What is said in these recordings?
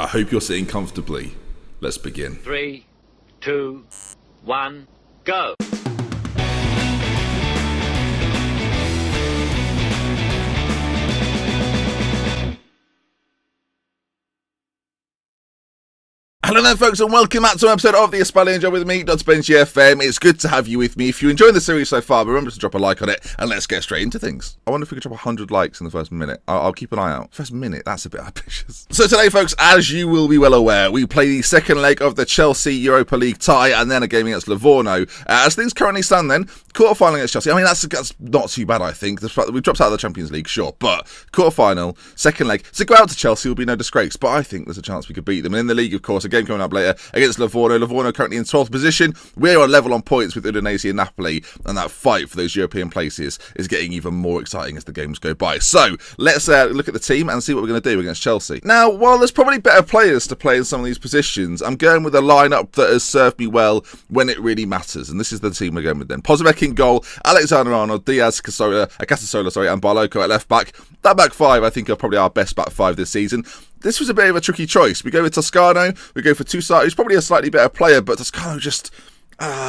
hope you're sitting comfortably. Let's begin. 3, 2, 1, go! Hello there folks and welcome back to an episode of the Ispalian Job with me, FM. It's good to have you with me. If you enjoyed the series so far, remember to drop a like on it and let's get straight into things. I wonder if we could drop 100 likes in the first minute. I'll keep an eye out. First minute, that's a bit ambitious. So today folks, as you will be well aware, we play the second leg of the Chelsea Europa League tie and then a game against Livorno. As things currently stand then, quarter-final against Chelsea. I mean, that's not too bad, I think. We've dropped out of the Champions League, sure, but quarter-final, second leg. So go out to Chelsea will be no disgrace, but I think there's a chance we could beat them. And in the league, of course, a game coming up later against Livorno. Livorno currently in 12th position. We're on level on points with Udinese and Napoli, and that fight for those European places is getting even more exciting as the games go by. So let's look at the team and see what we're going to do against Chelsea. Now, while there's probably better players to play in some of these positions, I'm going with a lineup that has served me well when it really matters, and this is the team we're going with then. Pozovec in goal, Alexander-Arnold, Diaz, Casasola, and Barloco at left back. That back five, I think, are probably our best back five this season. This was a bit of a tricky choice. We go with Toscano, we go for Toussaint, who's probably a slightly better player, but Toscano just...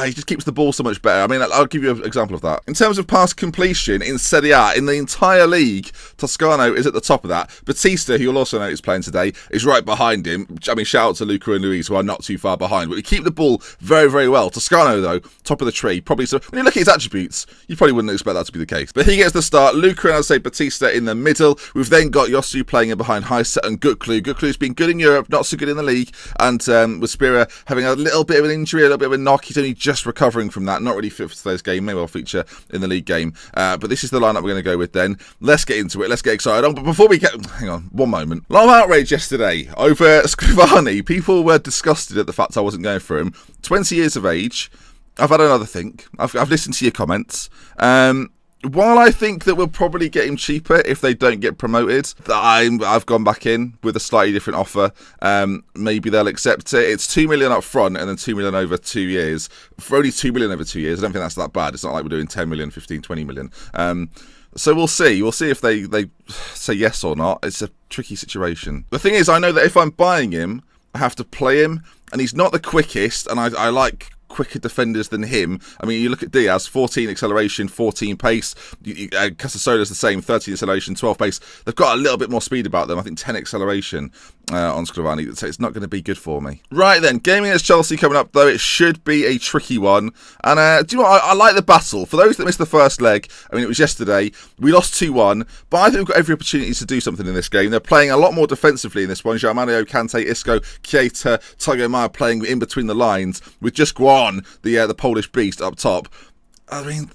he just keeps the ball so much better. I mean, I'll give you an example of that. In terms of pass completion in Serie A, in the entire league, Toscano is at the top of that. Batista, who you'll also know is playing today, is right behind him. I mean, shout out to Luca and Luis, who are not too far behind. But we keep the ball very, very well. Toscano, though, top of the tree. Probably so. When you look at his attributes, you probably wouldn't expect that to be the case. But he gets the start. Luca and I'd say Batista in the middle. We've then got Yosu playing in behind Heise and Gutlu. Gutlu's been good in Europe, not so good in the league. And with Spira having a little bit of an injury, a little bit of a knock, he's only just recovering from that, not really fit for today's game, may well feature in the league game, but this is the lineup we're going to go with then. Let's get into it, let's get excited. But before we get, hang on, one moment. A lot of outrage yesterday over Scrivani. People were disgusted at the fact I wasn't going for him. 20 years of age, I've had another think, I've listened to your comments. While I think that we'll probably get him cheaper if they don't get promoted, I've gone back in with a slightly different offer. Maybe they'll accept it. It's 2 million up front and then 2 million over 2 years. For only 2 million over 2 years, I don't think that's that bad. It's not like we're doing 10 million, 15, 20 million. So we'll see. We'll see if they say yes or not. It's a tricky situation. The thing is, I know that if I'm buying him, I have to play him, and he's not the quickest, and I like quicker defenders than him. I mean, you look at Diaz, 14 acceleration, 14 pace. Casasola's the same, 13 acceleration, 12 pace. They've got a little bit more speed about them. I think 10 acceleration on Scrivani, so it's not going to be good for me. Right then, gaming against Chelsea coming up, though. It should be a tricky one. And do you know what? I like the battle. For those that missed the first leg, I mean, it was yesterday. We lost 2-1, but I think we've got every opportunity to do something in this game. They're playing a lot more defensively in this one. Germano, Kante, Isco, Keita, Thiago Maia playing in between the lines with just Guan, the Polish beast up top. I mean,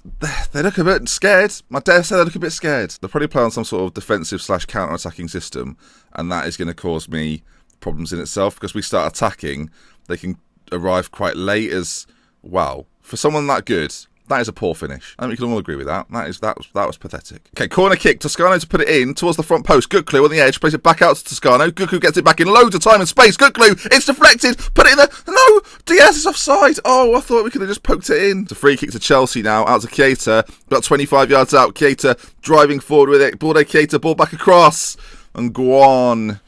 they look a bit scared. I dare say they look a bit scared. They'll probably play on some sort of defensive / counter-attacking system, and that is going to cause me problems in itself, because we start attacking, they can arrive quite late as, wow. For someone that good, that is a poor finish. I think we can all agree with that. That was pathetic. Okay, corner kick. Toscano to put it in towards the front post. Gutlu on the edge. Plays it back out to Toscano. Gutlu gets it back in loads of time and space. Gutlu, it's deflected. Put it in there. No! Diaz is offside. Oh, I thought we could have just poked it in. It's a free kick to Chelsea now. Out to Keita. About 25 yards out. Keita driving forward with it. Ball to Keita. Ball back across. And Guan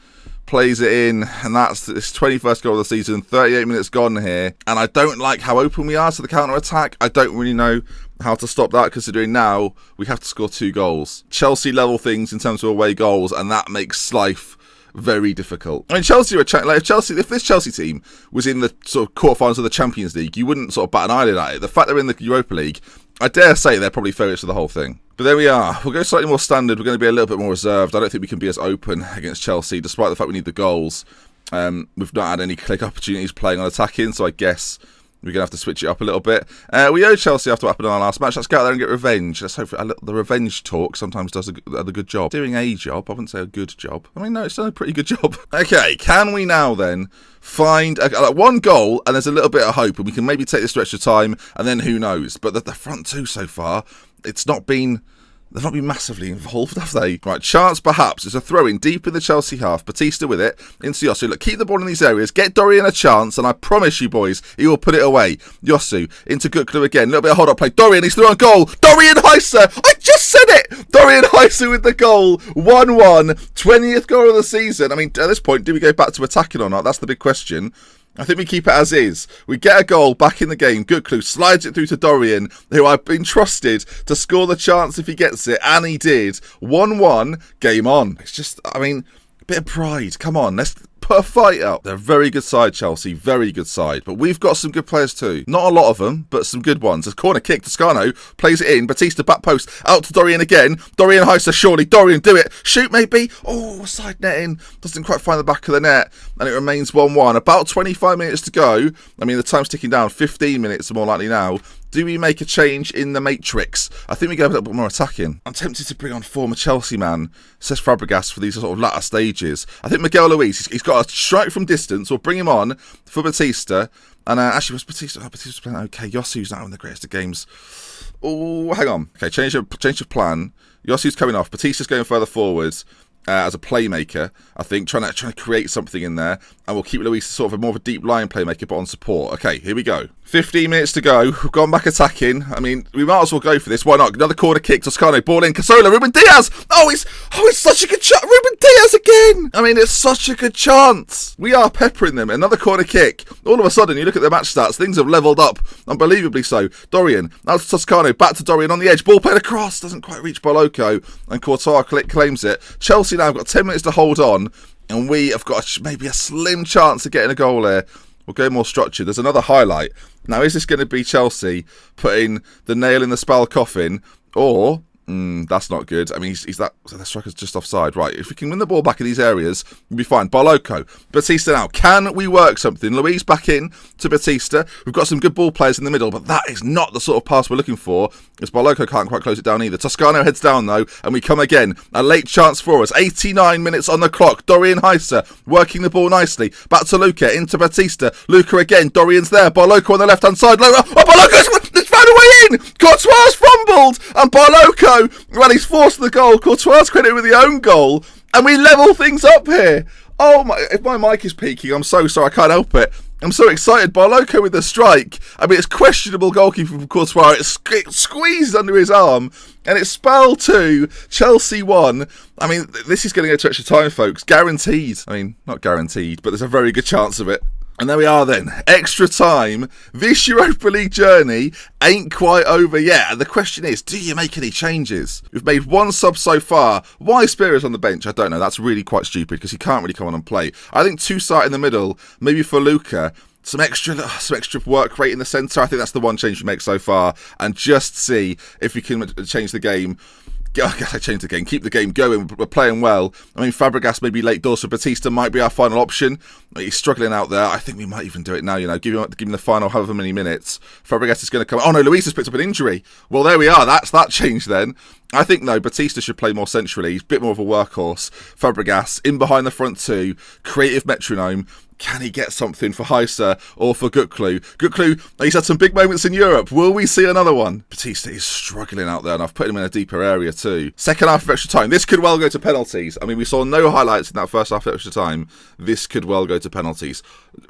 plays it in, and that's his 21st goal of the season. 38 minutes gone here, and I don't like how open we are to the counter-attack. I don't really know how to stop that, considering now we have to score 2 goals. Chelsea level things in terms of away goals, and that makes life very difficult. I mean, Chelsea are if this Chelsea team was in the sort of quarterfinals of the Champions League, you wouldn't sort of bat an eyelid at it. The fact they're in the Europa League, I dare say they're probably favourites of the whole thing. But there we are. We'll go slightly more standard. We're going to be a little bit more reserved. I don't think we can be as open against Chelsea, despite the fact we need the goals. We've not had any click opportunities playing on attacking, so I guess we're going to have to switch it up a little bit. We owe Chelsea after what happened in our last match. Let's go out there and get revenge. Let's hope the revenge talk sometimes does a good job. Doing a job. I wouldn't say a good job. I mean, no, it's done a pretty good job. Okay, can we now then find one goal and there's a little bit of hope and we can maybe take this stretch of time and then who knows. But the front two so far, it's not been They've not been massively involved, have they? Right, chance perhaps. It's a throw-in deep in the Chelsea half. Batista with it into Yosu. Look, keep the ball in these areas. Get Dorian a chance, and I promise you, boys, he will put it away. Yosu into Guklu again. A little bit of hold-up play. Dorian, he's through on goal. Dorian Heiser! I just said it! Dorian Heiser with the goal. 1-1. 20th goal of the season. I mean, at this point, do we go back to attacking or not? That's the big question. I think we keep it as is. We get a goal back in the game. Guklu slides it through to Dorian, who I've been trusted to score the chance if he gets it, and he did. 1-1, game on. It's just, I mean, a bit of pride. Come on, let's put a fight up. They're a very good side, Chelsea. Very good side. But we've got some good players too. Not a lot of them, but some good ones. A corner kick. Toscano plays it in. Batista back post. Out to Dorian again. Dorian Heiser, surely. Dorian, do it. Shoot maybe. Oh, side netting. Doesn't quite find the back of the net. And it remains 1-1. About 25 minutes to go. I mean, the time's ticking down. 15 minutes more likely now. Do we make a change in the matrix? I think we go a little bit more attacking. I'm tempted to bring on former Chelsea man, says Fabregas, for these sort of latter stages. I think Miguel Luis, he's got a strike from distance. We'll bring him on for Batista. And actually, was Batista? Oh, Batista's playing okay. Yosu's not having the greatest of games. Oh, hang on. Okay, change of plan. Yosu's coming off. Batista's going further forwards. As a playmaker, I think, trying to create something in there, and we'll keep Luis sort of more of a deep line playmaker, but on support. Okay, here we go. 15 minutes to go. We've gone back attacking. I mean, we might as well go for this. Why not? Another corner kick. Toscano, ball in. Casola, Ruben Diaz. It's such a good chance. Ruben Diaz again. I mean, it's such a good chance. We are peppering them. Another corner kick. All of a sudden, you look at the match stats. Things have levelled up, unbelievably so. Dorian, now to Toscano, back to Dorian on the edge. Ball played across. Doesn't quite reach Boloko, and Courtois claims it. Chelsea now have got 10 minutes to hold on, and we have got maybe a slim chance of getting a goal here. We'll go more structured. There's another highlight. Now, is this going to be Chelsea putting the nail in the Spal coffin, or that's not good. I mean, the striker's just offside. Right, if we can win the ball back in these areas, we'll be fine. Boloko, Batista now. Can we work something? Luis back in to Batista. We've got some good ball players in the middle, but that is not the sort of pass we're looking for, as Boloko can't quite close it down either. Toscano heads down, though, and we come again. A late chance for us. 89 minutes on the clock. Dorian Heiser working the ball nicely. Back to Luca, into Batista. Luca again. Dorian's there. Boloko on the left-hand side. Boloko! It's found a way in! Courtois fumbled! And Boloko, well, he's forced the goal. Courtois credited with the own goal. And we level things up here. Oh, my! If my mic is peaking, I'm so sorry. I can't help it. I'm so excited. Boloko with the strike. I mean, it's questionable goalkeeping from Courtois. It squeezed under his arm. And it's Spal 2, Chelsea 1. I mean, this is going to go to extra time, folks. Guaranteed. I mean, not guaranteed, but there's a very good chance of it. And there we are then, extra time. This Europa League journey ain't quite over yet. And the question is, do you make any changes? We've made one sub so far. Why Spears on the bench? I don't know. That's really quite stupid because he can't really come on and play. I think two-side in the middle, maybe for Luca. Some extra work rate in the centre. I think that's the one change we make so far. And just see if we can change the game. I guess I changed the game. Keep the game going. We're playing well. I mean, Fabregas maybe late doors, so Batista might be our final option. He's struggling out there. I think we might even do it now, give him the final however many minutes. Fabregas is going to come. Oh no, Luis has picked up an injury. Well, there we are. That's that change then. I think, no, Batista should play more centrally. He's a bit more of a workhorse. Fabregas, in behind the front two. Creative metronome. Can he get something for Heiser or for Guklu? Guklu, he's had some big moments in Europe. Will we see another one? Batista is struggling out there, and I've put him in a deeper area too. Second half of extra time. This could well go to penalties. I mean, we saw no highlights in that first half of extra time. This could well go to penalties.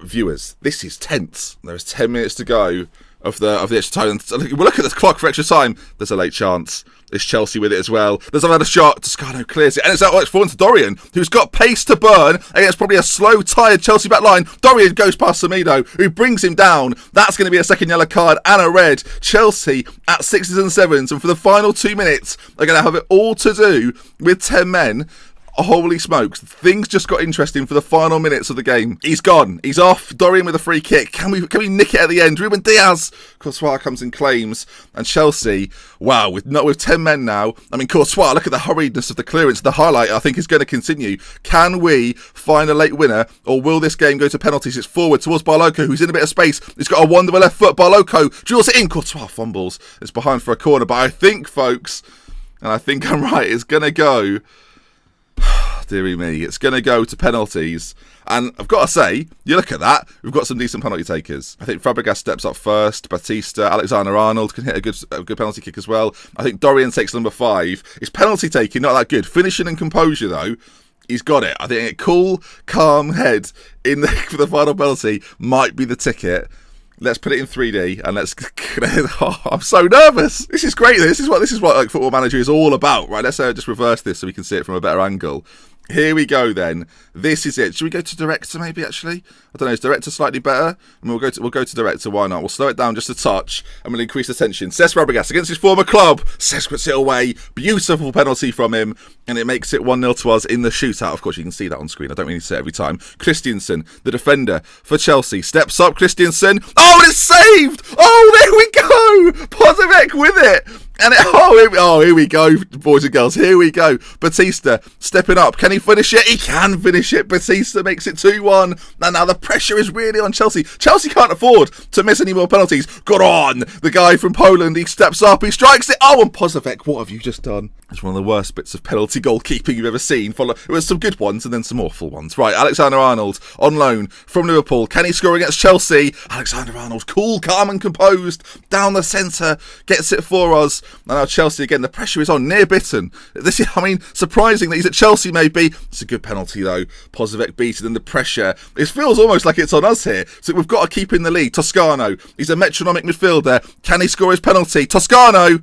Viewers, this is tense. There's 10 minutes to go of the extra time. We'll look at the clock for extra time. There's a late chance. It's Chelsea with it as well. There's another shot. Toscano clears it. And it's out forward to Dorian, who's got pace to burn against probably a slow, tired Chelsea back line. Dorian goes past Semedo, who brings him down. That's going to be a second yellow card and a red. Chelsea at 6s and 7s. And for the final 2 minutes, they're going to have it all to do with 10 men. Holy smokes, things just got interesting for the final minutes of the game. He's gone. He's off. Dorian with a free kick. Can we nick it at the end? Ruben Diaz. Courtois comes and claims. And Chelsea, wow, with 10 men now. I mean, Courtois, look at the hurriedness of the clearance. The highlight, I think, is going to continue. Can we find a late winner, or will this game go to penalties? It's forward towards Boloko, who's in a bit of space. He's got a wonder with left foot. Boloko drills it in. Courtois fumbles. It's behind for a corner. But I think, folks, and I think I'm right, it's going to go dearie me. It's going to go to penalties. And I've got to say, you look at that, we've got some decent penalty takers. I think Fabregas steps up first. Batista, Alexander-Arnold can hit a good penalty kick as well. I think Dorian takes number 5. His penalty taking, not that good. Finishing and composure, though, he's got it. I think a cool, calm head for the final penalty might be the ticket. Let's put it in 3D and let's. Oh, I'm so nervous. This is great. This is what like Football Manager is all about, right? Let's just reverse this so we can see it from a better angle. Here we go then. This is it. Should we go to director maybe actually? I don't know, is director slightly better? I mean, we'll go to director, why not? We'll slow it down just a touch and we'll increase the tension. Cesc Fabregas against his former club. Cesc puts it away. Beautiful penalty from him. And it makes it 1-0 to us in the shootout. Of course, you can see that on screen. I don't really see it every time. Christensen, the defender for Chelsea, steps up. Christensen. Oh, and it's saved! Oh, there we go! Pozovic with it! And here we go, boys and girls. Here we go. Batista stepping up. Can he finish it? He can finish it. Batista makes it 2-1. And now the pressure is really on Chelsea. Chelsea can't afford to miss any more penalties. Good on. The guy from Poland, he steps up. He strikes it. Oh, and Pozovic, what have you just done? It's one of the worst bits of penalty goalkeeping you've ever seen. It was some good ones and then some awful ones. Right, Alexander-Arnold on loan from Liverpool. Can he score against Chelsea? Alexander-Arnold, cool, calm and composed. Down the centre. Gets it for us. And now Chelsea again, the pressure is on, near bitten. This is, surprising that he's at Chelsea maybe. It's a good penalty though. Pozovic beaten and the pressure. It feels almost like it's on us here. So we've got to keep in the lead. Toscano, he's a metronomic midfielder. Can he score his penalty? Toscano!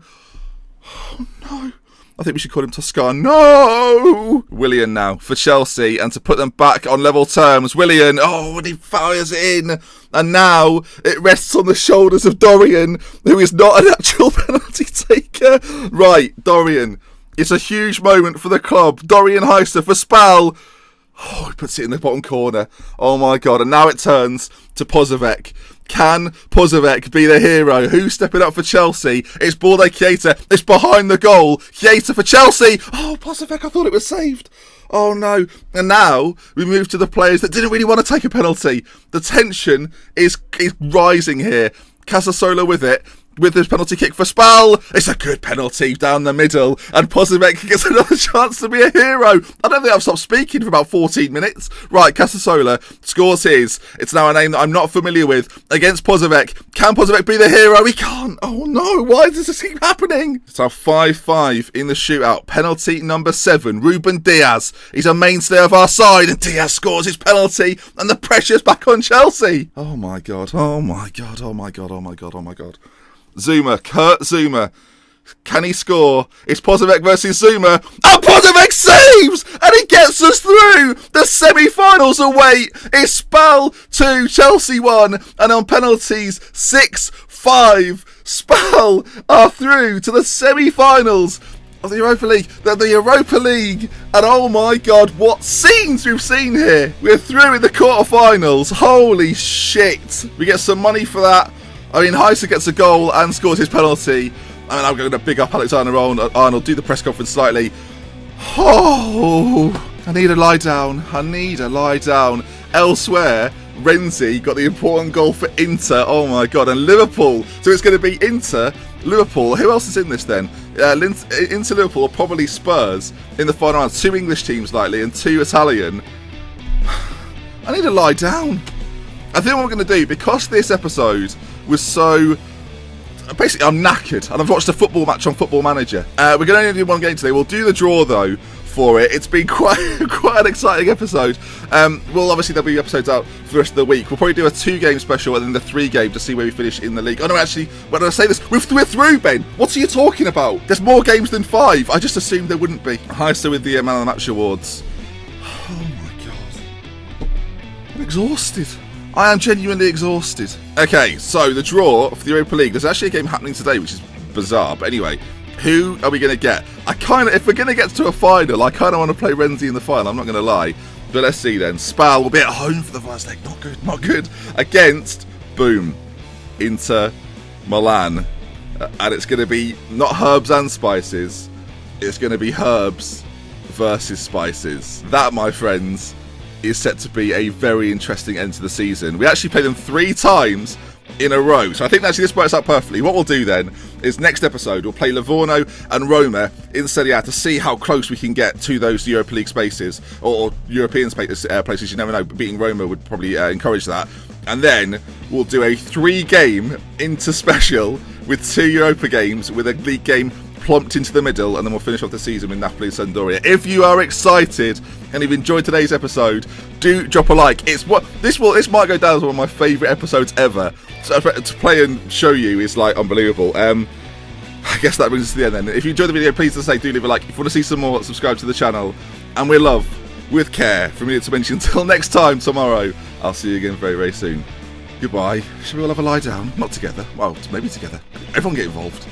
Oh no. I think we should call him Toscano. No! Willian now for Chelsea and to put them back on level terms. Willian, and he fires it in. And now it rests on the shoulders of Dorian, who is not an actual penalty taker. Right, Dorian. It's a huge moment for the club. Dorian Heister for Spal. Oh, he puts it in the bottom corner. Oh my God. And now it turns to Pozovic. Can Pozovic be the hero? Who's stepping up for Chelsea? It's Balde Keita. It's behind the goal. Keita for Chelsea. Oh, Pozovic, I thought it was saved. Oh no. And now we move to the players that didn't really want to take a penalty. The tension is rising here. Casasola with it. With this penalty kick for Spal. It's a good penalty down the middle. And Pozovic gets another chance to be a hero. I don't think I've stopped speaking for about 14 minutes. Right, Casasola scores his. It's now a name that I'm not familiar with. Against Pozovic. Can Pozovic be the hero? He can't. Oh no, why does this keep happening? It's now 5-5 in the shootout. Penalty number 7. Ruben Diaz. He's a mainstay of our side. And Diaz scores his penalty. And the pressure's back on Chelsea. Oh my God. Oh my God. Oh my God. Oh my God. Oh my God. Zuma, Kurt Zuma. Can he score? It's Pozovic versus Zuma. And Pozovic saves! And he gets us through! The semi-finals await. It's Spal 2, Chelsea 1. And on penalties, 6-5. Spal are through to the semi-finals of the Europa League. The Europa League. And oh my God, what scenes we've seen here. We're through in the quarterfinals. Holy shit. We get some money for that. Heiser gets a goal and scores his penalty. I'm going to big up Alexander-Arnold, do the press conference slightly. Oh, I need a lie down. Elsewhere, Renzi got the important goal for Inter. Oh my God, and Liverpool. So it's going to be Inter, Liverpool. Who else is in this then? Inter, Liverpool, or probably Spurs in the final round. 2 English teams likely and 2 Italian. I need to lie down. I think what we're going to do, because this episode was so... Basically, I'm knackered, and I've watched a football match on Football Manager. We're going to only do one game today. We'll do the draw, though, for it. It's been quite an exciting episode. Well, obviously, there'll be episodes out for the rest of the week. We'll probably do a 2-game special and then the 3-game to see where we finish in the league. Oh, no, actually, when I say this, we're through, Ben. What are you talking about? There's more games than 5. I just assumed there wouldn't be. Heister with the Man of the Match awards. Oh, my God. I'm exhausted. I am genuinely exhausted. Okay, so the draw for the Europa League. There's actually a game happening today, which is bizarre. But anyway, who are we going to get? If we're going to get to a final, I kind of want to play Renzi in the final. I'm not going to lie. But let's see then. Spal will be at home for the first leg. Not good. Against, boom, Inter Milan. And it's going to be not herbs and spices. It's going to be herbs versus spices. That, my friends, is set to be a very interesting end to the season. We actually played them 3 times in a row. So I think actually this works out perfectly. What we'll do then is next episode we'll play Livorno and Roma in Serie A to see how close we can get to those Europa League spaces or European spaces, places. You never know. Beating Roma would probably encourage that. And then we'll do a 3-game Inter special with 2 Europa games with a league game plumped into the middle, and then we'll finish off the season with Napoli and Sampdoria. If you are excited and you've enjoyed today's episode, do drop a like. This might go down as one of my favourite episodes ever. So to play and show you is like unbelievable. I guess that brings us to the end then. If you enjoyed the video, please do leave a like. If you want to see some more, subscribe to the channel. And with love, with care, from me to mention. Until next time tomorrow, I'll see you again very, very soon. Goodbye. Shall we all have a lie down? Not together. Well, maybe together. Everyone get involved.